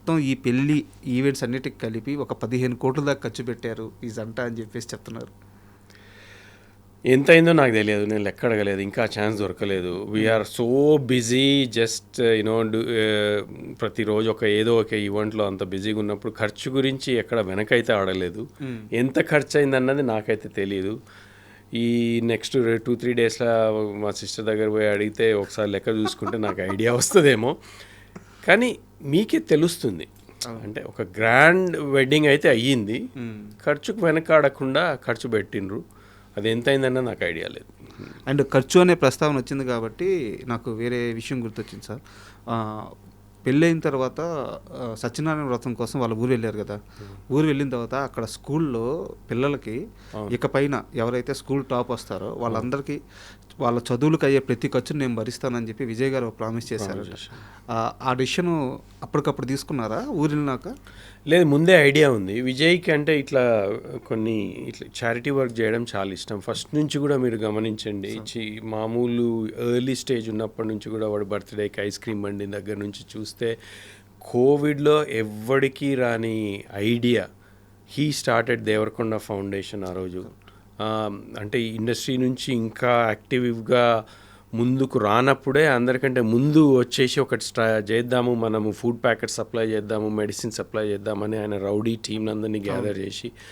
మొత్తం ఈ పెళ్లి ఈవెంట్స్ అన్నిటికి కలిపి ఒక 15 కోట్ల దాకా ఖర్చు పెట్టారు ఈ జంట అని చెప్పేసి చెప్తున్నారు. ఎంత అయిందో నాకు తెలియదు, నేను లెక్క అడగలేదు, ఇంకా ఛాన్స్ దొరకలేదు. We're so busy, just you know ప్రతిరోజు ఏదో ఒక ఈవెంట్లో అంత బిజీగా ఉన్నప్పుడు ఖర్చు గురించి ఎక్కడ వెనకైతే ఆడలేదు. ఎంత ఖర్చు అయిందన్నది నాకైతే తెలియదు. ఈ నెక్స్ట్ 2-3 డేస్లో మా సిస్టర్ దగ్గర పోయి అడిగితే ఒకసారి లెక్క చూసుకుంటే నాకు ఐడియా వస్తుందేమో. కానీ మీకే తెలుస్తుంది, అంటే ఒక గ్రాండ్ వెడ్డింగ్ అయితే అయ్యింది, ఖర్చుకు వెనకాడకుండా ఖర్చు పెట్టిండ్రు. అది ఎంత అయిందన్న నాకు ఐడియా లేదు. అండ్ ఖర్చు అనే ప్రస్తావన వచ్చింది కాబట్టి నాకు వేరే విషయం గుర్తొచ్చింది సార్. పెళ్ళైన తర్వాత సత్యనారాయణ వ్రతం కోసం వాళ్ళ ఊరు వెళ్ళారు కదా. ఊరు వెళ్ళిన తర్వాత అక్కడ స్కూల్లో పిల్లలకి ఇకపైన ఎవరైతే స్కూల్ టాప్ వస్తారో వాళ్ళందరికీ వాళ్ళ చదువులకు అయ్యే ప్రతి ఖర్చును నేను భరిస్తానని చెప్పి విజయ్ గారు ప్రామిస్ చేశారు. ఆ డిసిషన్ అప్పటికప్పుడు తీసుకున్నారా ఊరు వెళ్ళినాక? లేదు, ముందే ఐడియా ఉంది విజయ్కి. అంటే ఇట్లా చారిటీ వర్క్ చేయడం చాలా ఇష్టం ఫస్ట్ నుంచి కూడా. మీరు గమనించండి, మామూలు ఎర్లీ స్టేజ్ ఉన్నప్పటి నుంచి కూడా వాడు బర్త్డేకి ఐస్ క్రీమ్ బండి దగ్గర నుంచి చూస్తే కోవిడ్లో ఎవ్వడికి రాని idea, he started Devarakonda foundation ఆ రోజు. అంటే ఇండస్ట్రీ నుంచి ఇంకా యాక్టివ్గా ముందుకు రానప్పుడే అందరికంటే ముందు వచ్చేసి ఒకటి చేద్దాము, మనము ఫుడ్ ప్యాకెట్ సప్లై చేద్దాము, మెడిసిన్ సప్లై చేద్దామని ఆయన రౌడీ టీం అందరినీ గ్యాదర్ చేసి